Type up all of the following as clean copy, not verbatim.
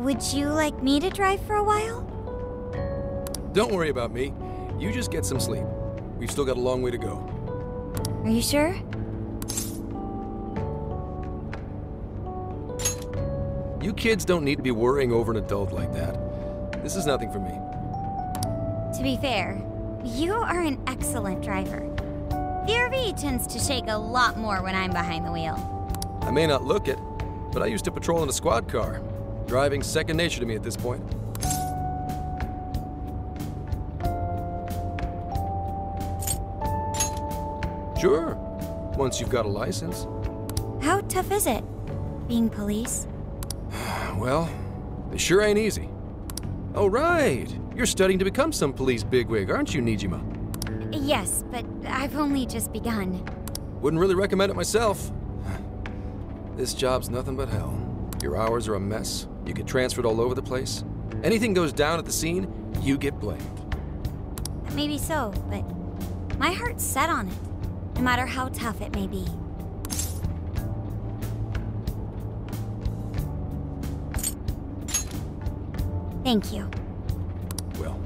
Would you like me to drive for a while? Don't worry about me. You just get some sleep. We've still got a long way to go. Are you sure? You kids don't need to be worrying over an adult like that. This is nothing for me. To be fair, you are an excellent driver. The RV tends to shake a lot more when I'm behind the wheel. I may not look it, but I used to patrol in a squad car. Driving's second nature to me at this point. Sure, once you've got a license. How tough is it, being police? Well, it sure ain't easy. Oh, right. You're studying to become some police bigwig, aren't you, Nijima? Yes, but I've only just begun. Wouldn't really recommend it myself. This job's nothing but hell. Your hours are a mess. You get transferred all over the place. Anything goes down at the scene, you get blamed. Maybe so, but my heart's set on it, no matter how tough it may be. Thank you. Well,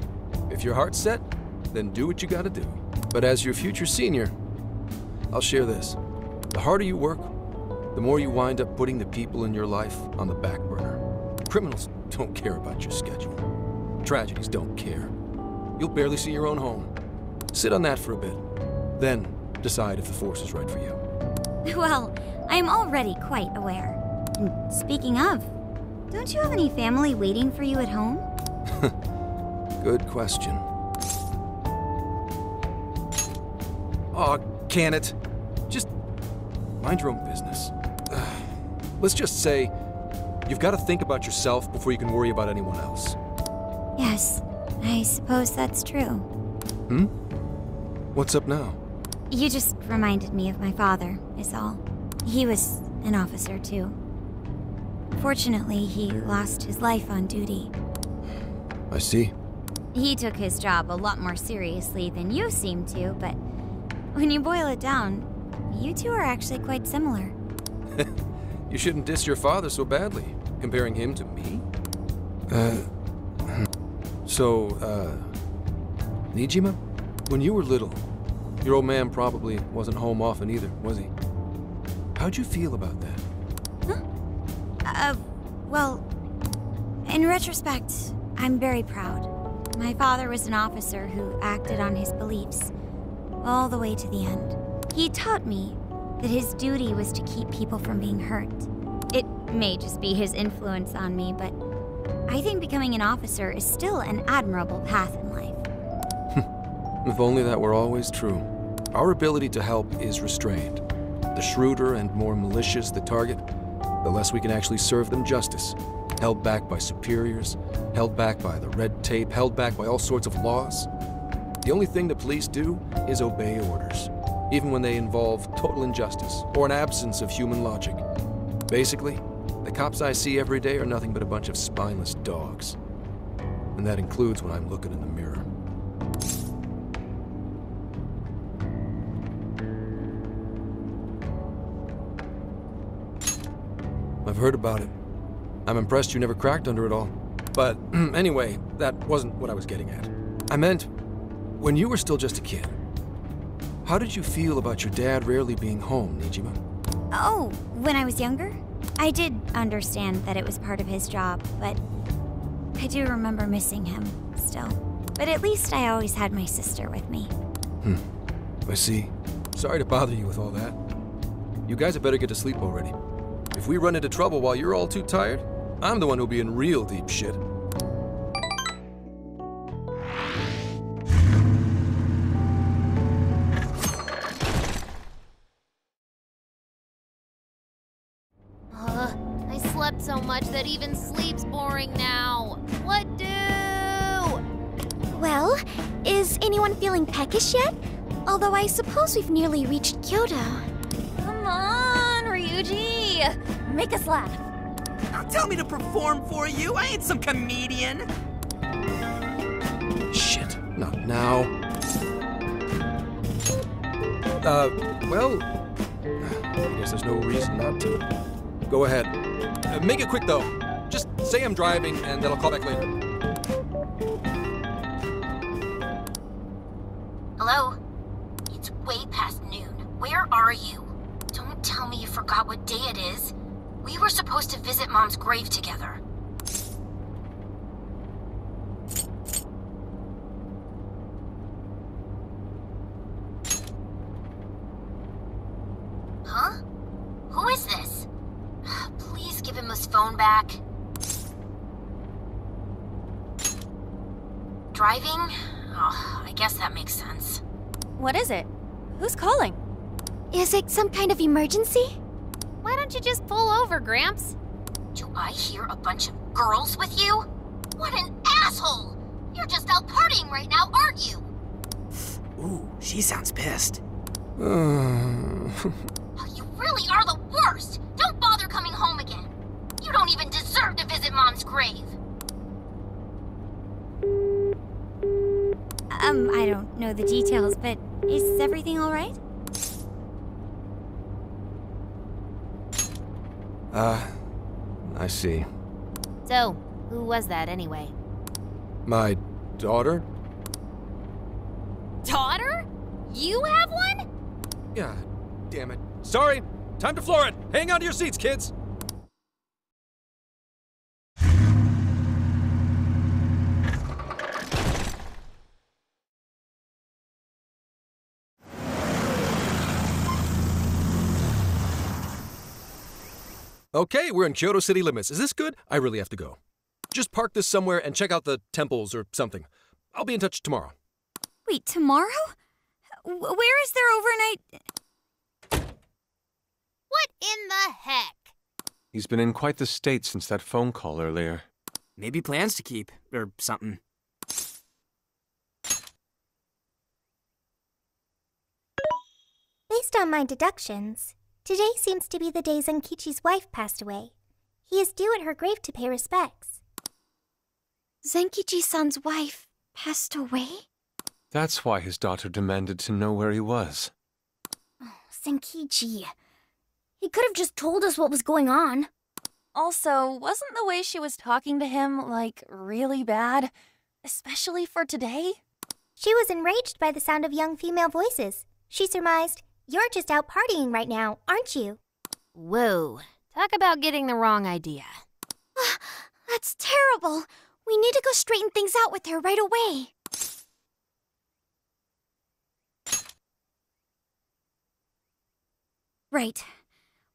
if your heart's set, then do what you gotta do. But as your future senior, I'll share this. The harder you work, the more you wind up putting the people in your life on the back burner. Criminals don't care about your schedule. Tragedies don't care. You'll barely see your own home. Sit on that for a bit. Then decide if the force is right for you. Well, I am already quite aware. And speaking of, don't you have any family waiting for you at home? Good question. Aw, can it? Just mind your own business. Let's just say you've got to think about yourself before you can worry about anyone else. Yes, I suppose that's true. Hmm? What's up now? You just reminded me of my father, is all. He was an officer, too. Fortunately, he lost his life on duty. I see. He took his job a lot more seriously than you seem to, but when you boil it down, you two are actually quite similar. You shouldn't diss your father so badly, comparing him to me. Nijima, when you were little, your old man probably wasn't home often either, was he? How'd you feel about that? Well, in retrospect, I'm very proud. My father was an officer who acted on his beliefs all the way to the end. He taught me that his duty was to keep people from being hurt. It may just be his influence on me, but I think becoming an officer is still an admirable path in life. If only that were always true. Our ability to help is restrained. The shrewder and more malicious the target, the less we can actually serve them justice. Held back by superiors, held back by the red tape, held back by all sorts of laws. The only thing the police do is obey orders, even when they involve total injustice or an absence of human logic. Basically, the cops I see every day are nothing but a bunch of spineless dogs. And that includes when I'm looking in the mirror. I've heard about it. I'm impressed you never cracked under it all. But anyway, that wasn't what I was getting at. I meant, when you were still just a kid, how did you feel about your dad rarely being home, Nijima? Oh, when I was younger? I did understand that it was part of his job, but I do remember missing him still. But at least I always had my sister with me. I see. Sorry to bother you with all that. You guys had better get to sleep already. If we run into trouble while you're all too tired, I'm the one who'll be in real deep shit. I slept so much that even sleep's boring now. What do? Well, is anyone feeling peckish yet? Although I suppose we've nearly reached Kyoto. Come on, Ryuji! Make us laugh. Don't tell me to perform for you. I ain't some comedian. Shit, not now. Well, I guess there's no reason not to. Go ahead. Make it quick, though. Just say I'm driving, and then I'll call back later. Hello? It's way past noon. Where are you? Don't tell me you forgot what day it is. We were supposed to visit Mom's grave together. Huh? Who is this? Please give him his phone back. Driving? Oh, I guess that makes sense. What is it? Who's calling? Is it some kind of emergency? Why don't you just pull over, Gramps? Do I hear a bunch of girls with you? What an asshole! You're just out partying right now, aren't you? Ooh, she sounds pissed. You really are the worst! Don't bother coming home again. You don't even deserve to visit Mom's grave. I don't know the details, but is everything all right? I see. So, who was that anyway? My daughter? Daughter? You have one? Yeah, damn it. Sorry, time to floor it. Hang on to your seats, kids. Okay, we're in Kyoto city limits. Is this good? I really have to go. Just park this somewhere and check out the temples or something. I'll be in touch tomorrow. Wait, tomorrow? Where is their overnight... What in the heck? He's been in quite the state since that phone call earlier. Maybe plans to keep, or something. Based on my deductions, today seems to be the day Zenkichi's wife passed away. He is due at her grave to pay respects. Zenkichi-san's wife passed away? That's why his daughter demanded to know where he was. Zenkichi. He could have just told us what was going on. Also, wasn't the way she was talking to him, like, really bad? Especially for today? She was enraged by the sound of young female voices. She surmised, "You're just out partying right now, aren't you?" Whoa. Talk about getting the wrong idea. That's terrible. We need to go straighten things out with her right away. Right.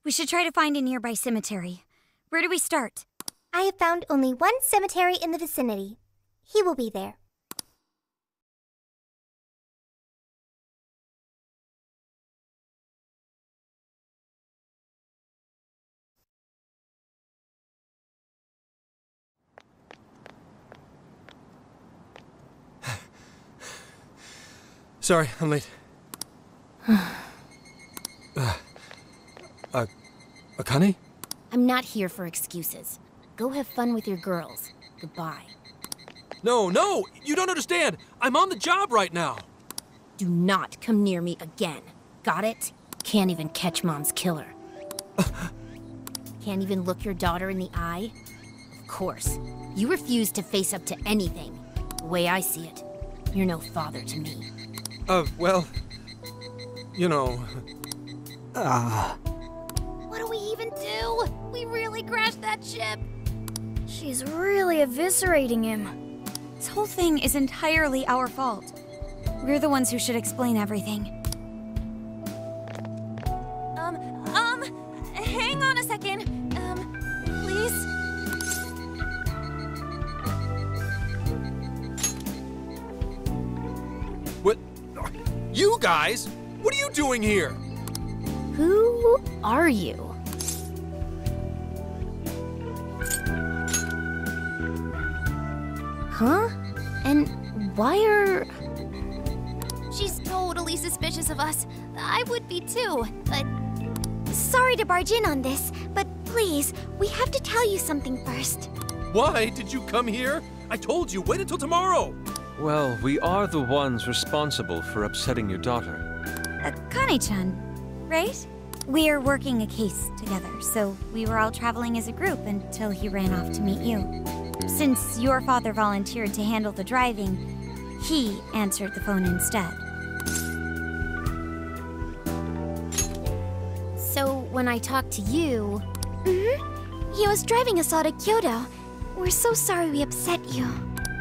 We should try to find a nearby cemetery. Where do we start? I have found only one cemetery in the vicinity. He will be there. Sorry, I'm late. Akane? I'm not here for excuses. Go have fun with your girls. Goodbye. No, you don't understand. I'm on the job right now. Do not come near me again. Got it? Can't even catch Mom's killer. Can't even look your daughter in the eye? Of course. You refuse to face up to anything. The way I see it, you're no father to me. Well, you know... What do we even do? We really crashed that ship. She's really eviscerating him. This whole thing is entirely our fault. We're the ones who should explain everything. Hang on a second. Please? What? You guys? What are you doing here? Who are you? Huh? And why are... She's totally suspicious of us. I would be too, but... Sorry to barge in on this, but please, we have to tell you something first. Why did you come here? I told you, wait until tomorrow. Well, we are the ones responsible for upsetting your daughter. Akane-chan, right? We're working a case together, so we were all traveling as a group until he ran off to meet you. Since your father volunteered to handle the driving, he answered the phone instead. So when I talked to you... He was driving us all to Kyoto. We're so sorry we upset you.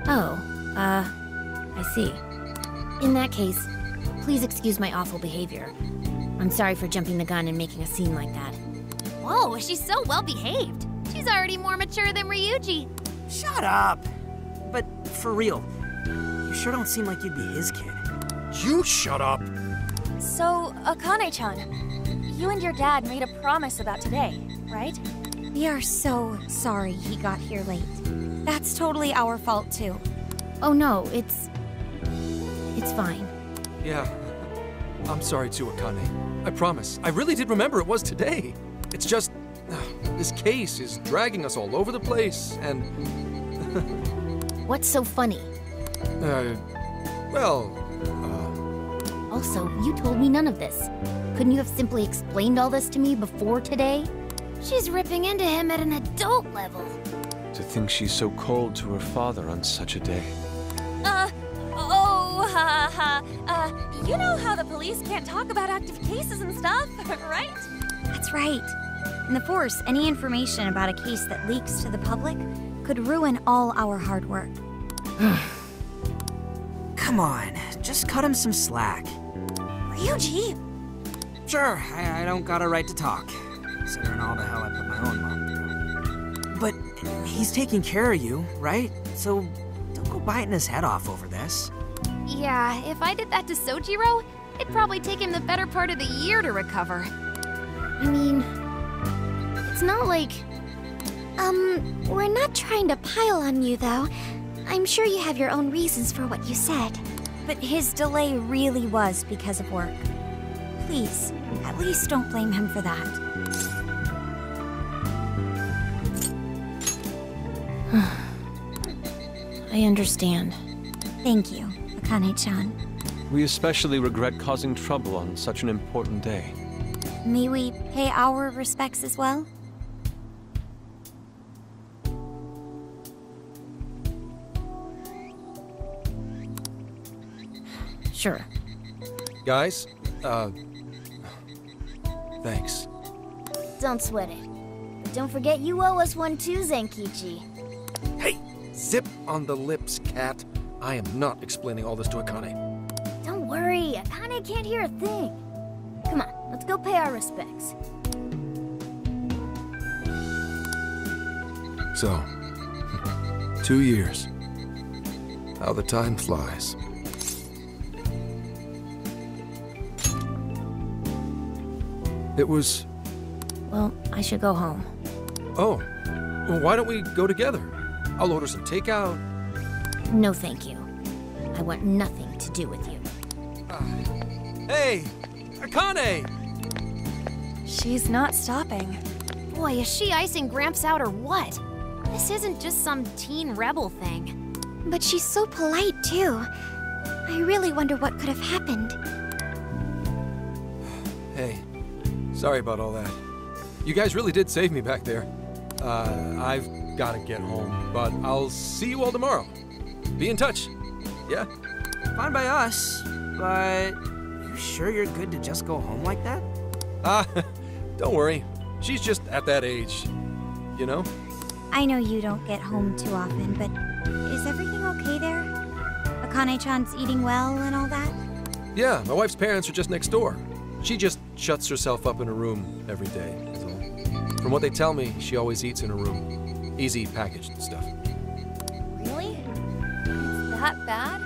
Oh, I see. In that case, please excuse my awful behavior. I'm sorry for jumping the gun and making a scene like that. Whoa, she's so well behaved. She's already more mature than Ryuji. Shut up. But for real, you sure don't seem like you'd be his kid. You shut up! So, Akane-chan, you and your dad made a promise about today, right? We are so sorry he got here late. That's totally our fault, too. Oh no, it's fine. Yeah, I'm sorry too, Akane. I promise. I really did remember it was today. It's just, this case is dragging us all over the place, and... What's so funny? Also, you told me none of this. Couldn't you have simply explained all this to me before today? She's ripping into him at an adult level. To think she's so cold to her father on such a day. You know how the police can't talk about active cases and stuff, right? That's right. In the Force, any information about a case that leaks to the public could ruin all our hard work. Come on, just cut him some slack. Ryuji! Sure, I don't got a right to talk, considering all the hell I put my own mom through. But he's taking care of you, right? So don't go biting his head off over this. Yeah, if I did that to Sojiro, it'd probably take him the better part of the year to recover. I mean, it's not like... we're not trying to pile on you, though. I'm sure you have your own reasons for what you said. But his delay really was because of work. Please, at least don't blame him for that. I understand. Thank you, Akane-chan. We especially regret causing trouble on such an important day. May we pay our respects as well? Sure. Guys, thanks. Don't sweat it. But don't forget you owe us one too, Zenkichi. Hey, zip on the lips, cat. I am not explaining all this to Akane. Don't worry, Akane can't hear a thing. Come on, let's go pay our respects. So, 2 years. How the time flies. It was... Well, I should go home. Oh, well, why don't we go together? I'll order some takeout. No, thank you. I want nothing to do with you. Hey, Akane! She's not stopping. Boy, is she icing Gramps out or what? This isn't just some teen rebel thing. But she's so polite, too. I really wonder what could have happened. Hey, sorry about all that. You guys really did save me back there. I've got to get home, but I'll see you all tomorrow. Be in touch. Yeah? Fine by us, but you sure you're good to just go home like that? Don't worry. She's just at that age, you know? I know you don't get home too often, but is everything okay there? Akane-chan's eating well and all that? Yeah, my wife's parents are just next door. She just shuts herself up in her room every day, is all. From what they tell me, she always eats in her room. Easy packaged stuff. Really? It's that bad?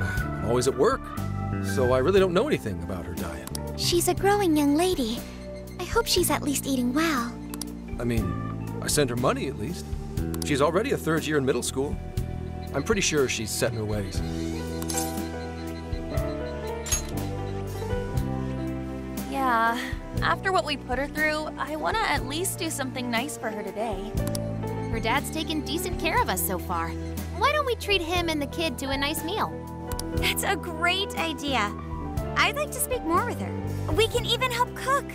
I'm always at work, so I really don't know anything about her diet. She's a growing young lady. I hope she's at least eating well. I mean, I send her money at least. She's already a third year in middle school. I'm pretty sure she's set in her ways. Yeah, after what we put her through, I want to at least do something nice for her today. Her dad's taken decent care of us so far. Why don't we treat him and the kid to a nice meal? That's a great idea. I'd like to speak more with her. We can even help cook.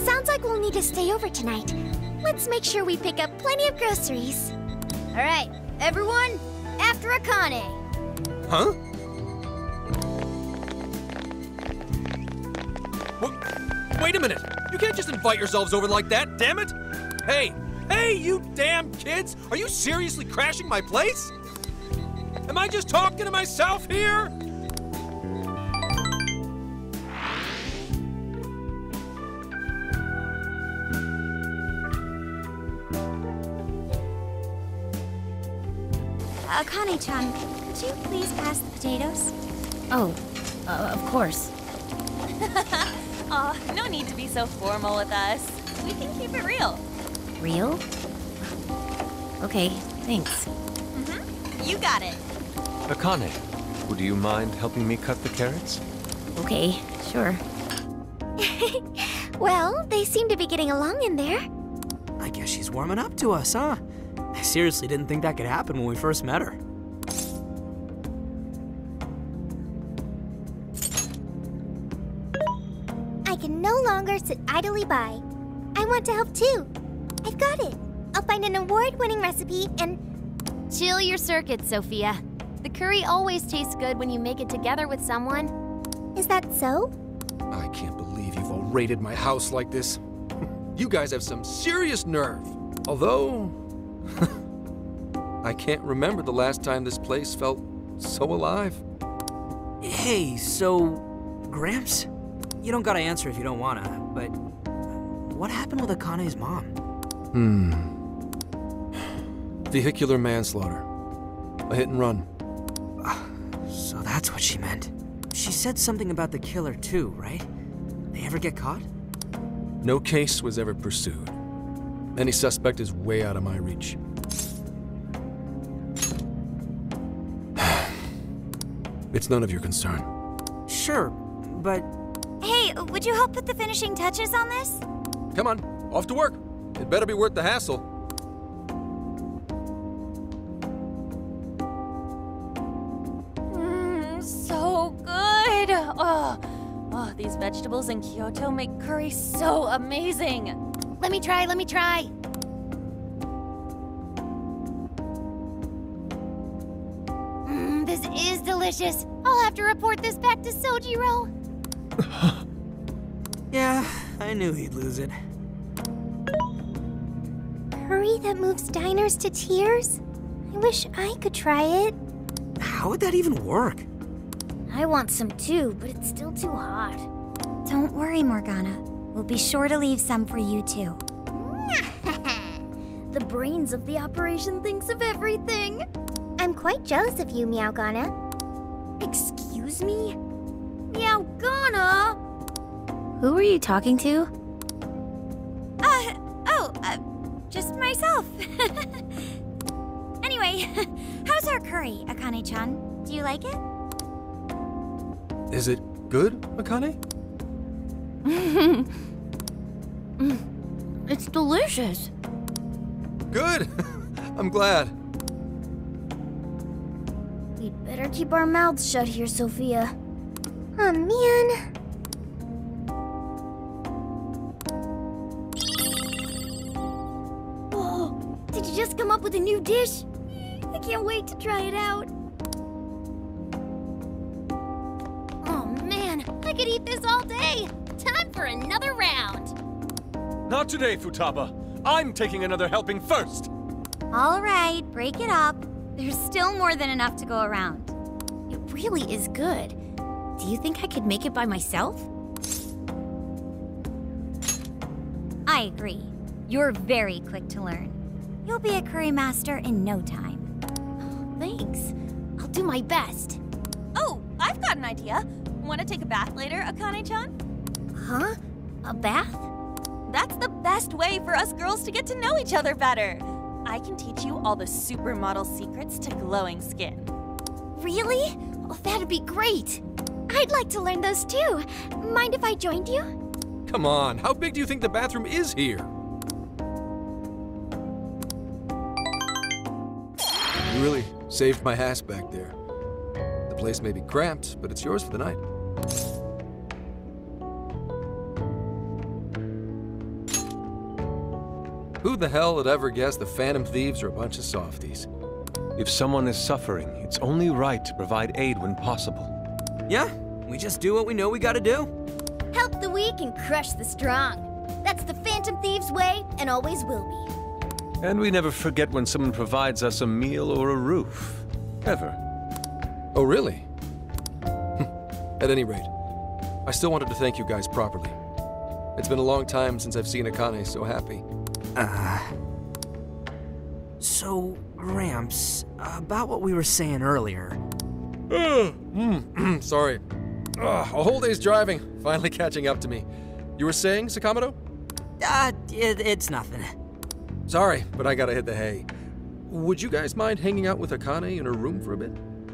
Sounds like we'll need to stay over tonight. Let's make sure we pick up plenty of groceries. All right, everyone, after Akane. Huh? Wait a minute! You can't just invite yourselves over like that, damn it! Hey! Hey, you damn kids! Are you seriously crashing my place? Am I just talking to myself here? Akane-chan, could you please pass the potatoes? Oh, of course. Aw, no need to be so formal with us. We can keep it real. Real? Okay, thanks. You got it. Akane, would you mind helping me cut the carrots? Okay, sure. Well, they seem to be getting along in there. I guess she's warming up to us, huh? I seriously didn't think that could happen when we first met her. I can no longer sit idly by. I want to help too. I've got it. I'll find an award-winning recipe and... Chill your circuits, Sophia. The curry always tastes good when you make it together with someone. Is that so? I can't believe you've all raided my house like this. You guys have some serious nerve. Although... I can't remember the last time this place felt so alive. Hey, so... Gramps? You don't gotta answer if you don't wanna, but... What happened with Akane's mom? Vehicular manslaughter. A hit and run. So that's what she meant. She said something about the killer too, right? They ever get caught? No case was ever pursued. Any suspect is way out of my reach. It's none of your concern. Sure, but... Hey, would you help put the finishing touches on this? Come on, off to work. It better be worth the hassle. So good. Oh, these vegetables in Kyoto make curry so amazing. Let me try. This is delicious. I'll have to report this back to Sojiro. Yeah, I knew he'd lose it. Curry that moves diners to tears? I wish I could try it. How would that even work? I want some too, but it's still too hot. Don't worry, Morgana. We'll be sure to leave some for you too. The brains of the operation thinks of everything. I'm quite jealous of you, Meowgana. Excuse me? Meowgana? Who are you talking to? Just myself. Anyway, how's our curry, Akane-chan? Do you like it? Is it good, Akane? It's delicious. Good! I'm glad. We'd better keep our mouths shut here, Sophia. Oh, man. Oh, did you just come up with a new dish? I can't wait to try it out. Oh, man, I could eat this all day. Time for another round. Not today, Futaba. I'm taking another helping first. All right, break it up. There's still more than enough to go around. It really is good. Do you think I could make it by myself? I agree. You're very quick to learn. You'll be a curry master in no time. Thanks. I'll do my best. Oh, I've got an idea. Want to take a bath later, Akane-chan? Huh? A bath? That's the best way for us girls to get to know each other better. I can teach you all the supermodel secrets to glowing skin. Really? Oh, that'd be great. I'd like to learn those too. Mind if I joined you? Come on, how big do you think the bathroom is here? You really saved my ass back there. The place may be cramped, but it's yours for the night. Who the hell would ever guess the Phantom Thieves are a bunch of softies? If someone is suffering, it's only right to provide aid when possible. Yeah, we just do what we know we gotta do. Help the weak and crush the strong. That's the Phantom Thieves' way, and always will be. And we never forget when someone provides us a meal or a roof. Ever. Oh, really? At any rate, I still wanted to thank you guys properly. It's been a long time since I've seen Akane so happy. So, Gramps, about what we were saying earlier. Sorry. A whole day's driving, finally catching up to me. You were saying, Sakamoto? It's nothing. Sorry, but I gotta hit the hay. Would you guys mind hanging out with Akane in her room for a bit?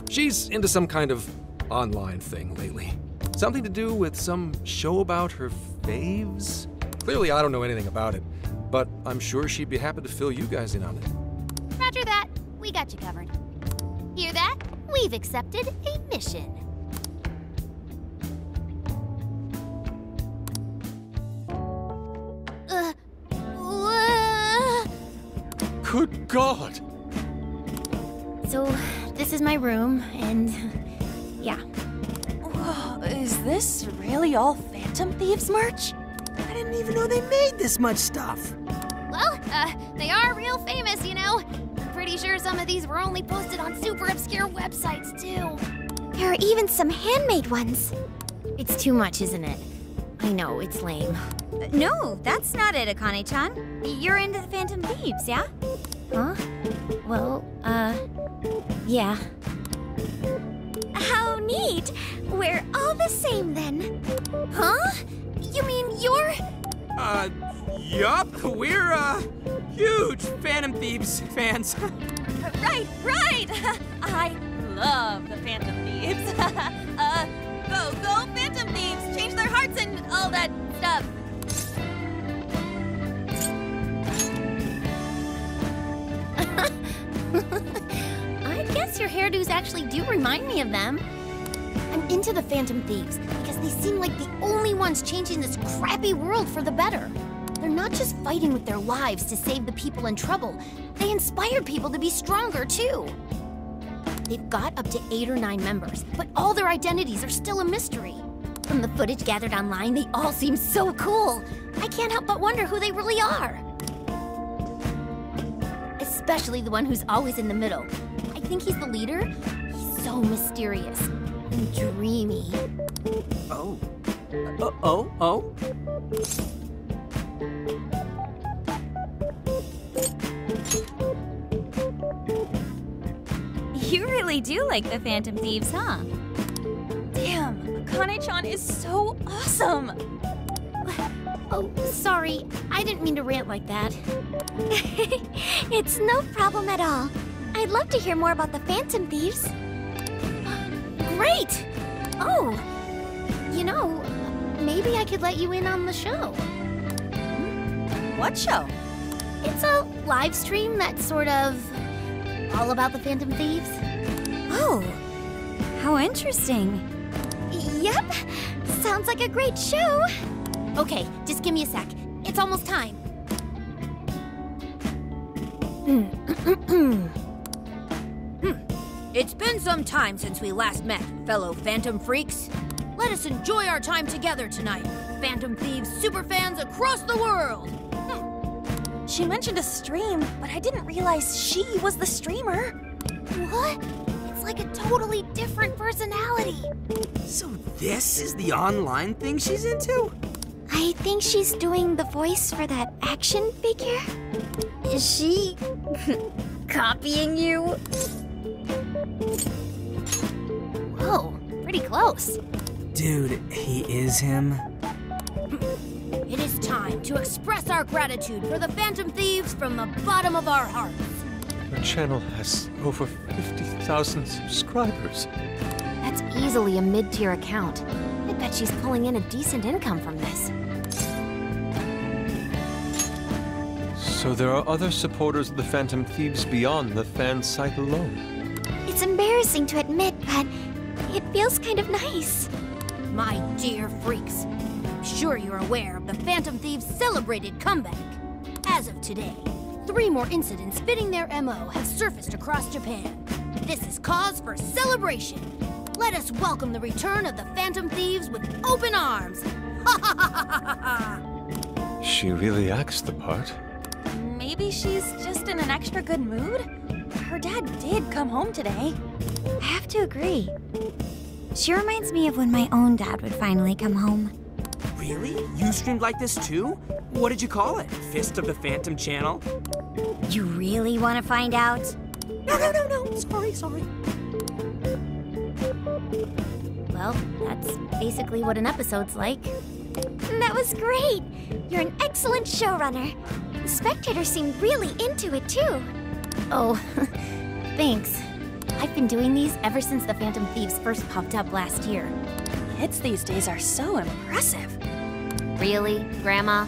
She's into some kind of online thing lately. Something to do with some show about her faves? Clearly I don't know anything about it, but I'm sure she'd be happy to fill you guys in on it. Roger that. We got you covered. Hear that? We've accepted a mission. Good God! So, this is my room, and yeah. Whoa, is this really all Phantom Thieves merch? I didn't even know they made this much stuff. Well, they are real famous, you know. Pretty sure some of these were only posted on super obscure websites, too. There are even some handmade ones. It's too much, isn't it? I know, it's lame. No, that's not it, Akane-chan. You're into the Phantom Thieves, yeah? Huh? Well, yeah. How neat! We're all the same then. Huh? You mean you're... Yup. We're, huge Phantom Thieves fans. Right! I love the Phantom Thieves. Go Phantom Thieves! Change their hearts and all that stuff. I guess your hairdos actually do remind me of them. I'm into the Phantom Thieves because they seem like the only ones changing this crappy world for the better. They're not just fighting with their lives to save the people in trouble. They inspire people to be stronger, too. They've got up to 8 or 9 members, but all their identities are still a mystery. From the footage gathered online, they all seem so cool. I can't help but wonder who they really are. Especially the one who's always in the middle. I think he's the leader. He's so mysterious and dreamy. Oh. You really do like the Phantom Thieves, huh? Damn, Akane-chan is so awesome! Oh, sorry. I didn't mean to rant like that. It's no problem at all. I'd love to hear more about the Phantom Thieves. Great! Oh, you know, maybe I could let you in on the show. What show? It's a live stream that's sort of all about the Phantom Thieves. Oh, how interesting. Yep, sounds like a great show. Okay, just give me a sec. It's almost time. It's been some time since we last met, fellow Phantom Freaks. Let us enjoy our time together tonight. Phantom Thieves superfans across the world. She mentioned a stream, but I didn't realize she was the streamer. What? It's like a totally different personality. So this is the online thing she's into? I think she's doing the voice for that action figure. Is she copying you? Whoa, pretty close. Dude, he is him. It is time to express our gratitude for the Phantom Thieves from the bottom of our hearts. Her channel has over 50,000 subscribers. That's easily a mid-tier account. I bet she's pulling in a decent income from this. So there are other supporters of the Phantom Thieves beyond the fan site alone. It's embarrassing to admit, but it feels kind of nice. My dear freaks, I'm sure you're aware of the Phantom Thieves' celebrated comeback. as of today, 3 more incidents fitting their MO have surfaced across Japan. This is cause for celebration. Let us welcome the return of the Phantom Thieves with open arms. Ha ha ha ha ha ha! She really acts the part. Maybe she's just in an extra good mood? Her dad did come home today. I have to agree. She reminds me of when my own dad would finally come home. Really? You streamed like this too? What did you call it? Fist of the Phantom channel? You really want to find out? No. Sorry. Well, that's basically what an episode's like. That was great! You're an excellent showrunner. The spectators seem really into it, too. Oh, thanks. I've been doing these ever since the Phantom Thieves first popped up last year. Kids these days are so impressive. Really, Grandma?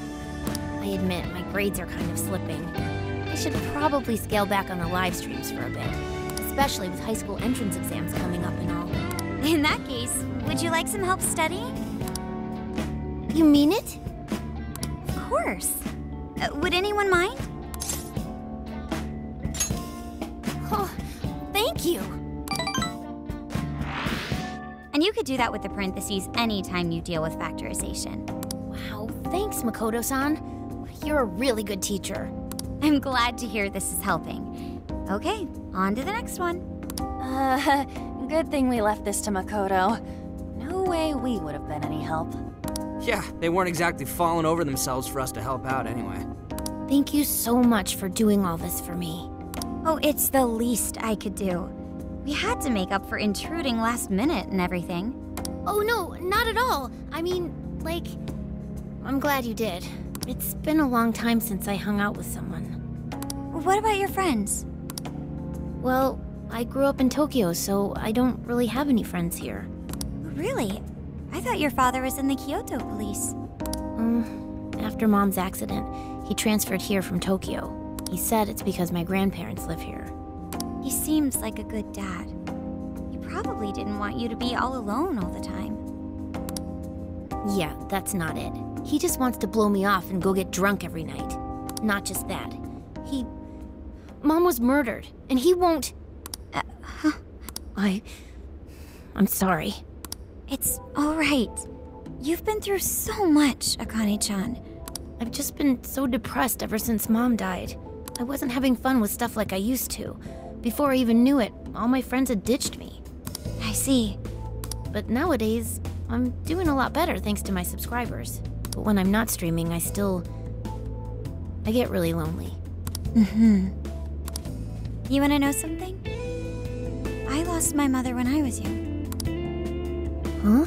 I admit, my grades are kind of slipping. I should probably scale back on the live streams for a bit, especially with high school entrance exams coming up and all. In that case, would you like some help studying? You mean it? Of course. Would anyone mind? Oh, thank you. And you could do that with the parentheses anytime you deal with factorization. Wow, thanks, Makoto-san. You're a really good teacher. I'm glad to hear this is helping. Okay, on to the next one. Good thing we left this to Makoto. No way we would have been any help. Yeah, they weren't exactly falling over themselves for us to help out anyway. Thank you so much for doing all this for me. Oh, it's the least I could do. We had to make up for intruding last minute and everything. Oh no, not at all. I mean, like, I'm glad you did. It's been a long time since I hung out with someone. What about your friends? Well, I grew up in Tokyo, so I don't really have any friends here. Really? I thought your father was in the Kyoto police. After Mom's accident, he transferred here from Tokyo. He said it's because my grandparents live here. He seems like a good dad. He probably didn't want you to be all alone all the time. Yeah, that's not it. He just wants to blow me off and go get drunk every night. Not just that. Mom was murdered, and he won't... I'm sorry. It's all right. You've been through so much, Akane-chan. I've just been so depressed ever since Mom died. I wasn't having fun with stuff like I used to. Before I even knew it, all my friends had ditched me. I see. But nowadays, I'm doing a lot better thanks to my subscribers. But when I'm not streaming, I get really lonely. You wanna know something? I lost my mother when I was young. Huh?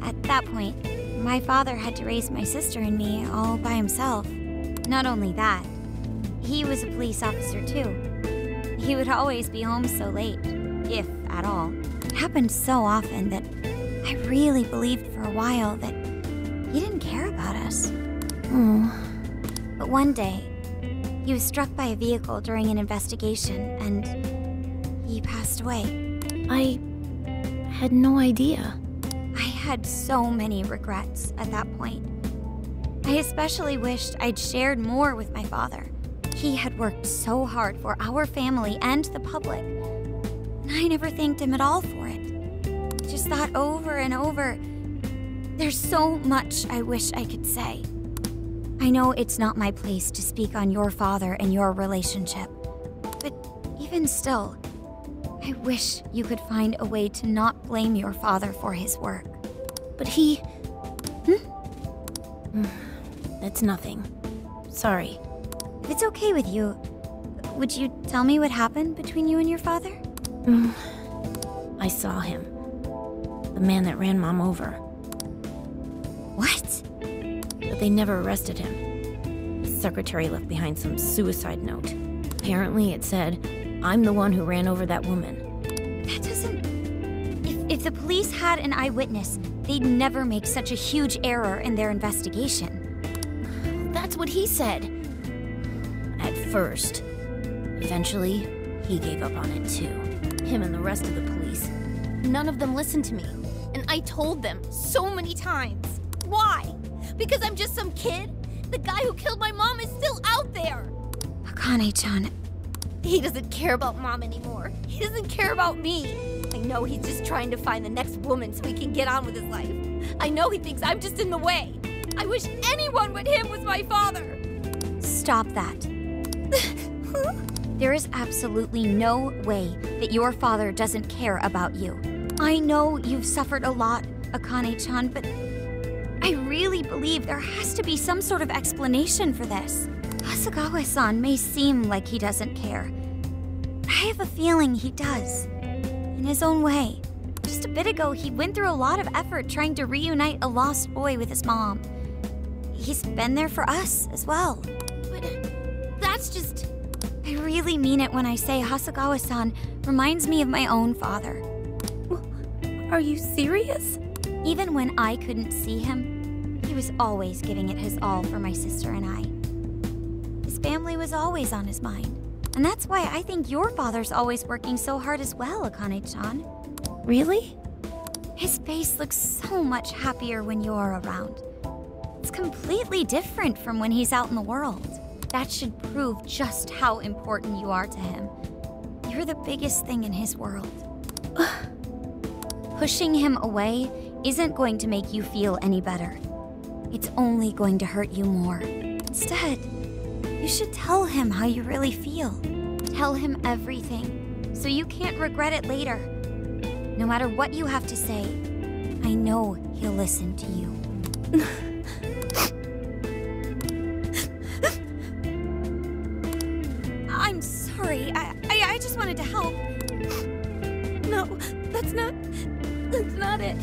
At that point, my father had to raise my sister and me all by himself. Not only that, he was a police officer too. He would always be home so late, if at all. It happened so often that I really believed for a while that he didn't care about us. But one day, he was struck by a vehicle during an investigation, and he passed away. I had no idea. I had so many regrets at that point. I especially wished I'd shared more with my father. He had worked so hard for our family and the public, and I never thanked him at all for it. Just thought over and over, there's so much I wish I could say. I know it's not my place to speak on your father and your relationship, but even still, I wish you could find a way to not blame your father for his work. But he... That's nothing. Sorry. If it's okay with you, would you tell me what happened between you and your father? I saw him. The man that ran Mom over. What? But they never arrested him. His secretary left behind some suicide note. Apparently it said, "I'm the one who ran over that woman." That doesn't... If the police had an eyewitness, they'd never make such a huge error in their investigation. That's what he said. At first. Eventually, he gave up on it too. Him and the rest of the police. None of them listened to me. And I told them so many times. Why? Because I'm just some kid? The guy who killed my mom is still out there! Akane-chan, He doesn't care about Mom anymore. He doesn't care about me. I know he's just trying to find the next woman so he can get on with his life. I know he thinks I'm just in the way. I wish anyone but him was my father. stop that. There is absolutely no way that your father doesn't care about you. I know you've suffered a lot, Akane-chan, but I really believe there has to be some sort of explanation for this. Hasegawa-san may seem like he doesn't care, but I have a feeling he does. In his own way. Just a bit ago, he went through a lot of effort trying to reunite a lost boy with his mom. He's been there for us as well. But that's just... I really mean it when I say Hasegawa-san reminds me of my own father. Are you serious? Even when I couldn't see him, he was always giving it his all for my sister and I. His family was always on his mind. And that's why I think your father's always working so hard as well, Akane-chan. Really? His face looks so much happier when you're around. It's completely different from when he's out in the world. That should prove just how important you are to him. You're the biggest thing in his world. Pushing him away isn't going to make you feel any better. It's only going to hurt you more. Instead, you should tell him how you really feel. Tell him everything, so you can't regret it later. No matter what you have to say, I know he'll listen to you. I'm sorry. I just wanted to help. No, that's not it.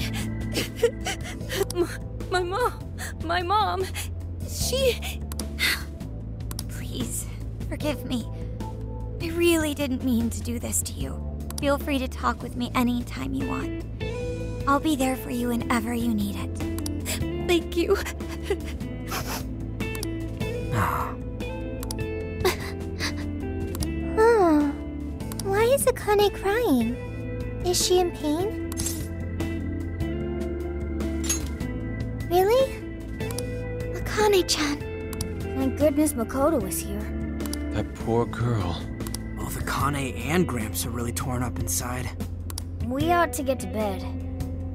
My mom, she... Please, forgive me. I really didn't mean to do this to you. Feel free to talk with me anytime you want. I'll be there for you whenever you need it. Thank you. Oh, why is Akane crying? Is she in pain? Really? Akane-chan. Thank goodness Makoto was here. That poor girl. Both Akane and Gramps are really torn up inside. We ought to get to bed.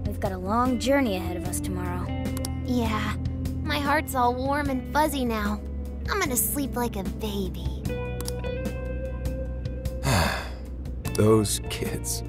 We've got a long journey ahead of us tomorrow. Yeah, my heart's all warm and fuzzy now. I'm gonna sleep like a baby. Those kids.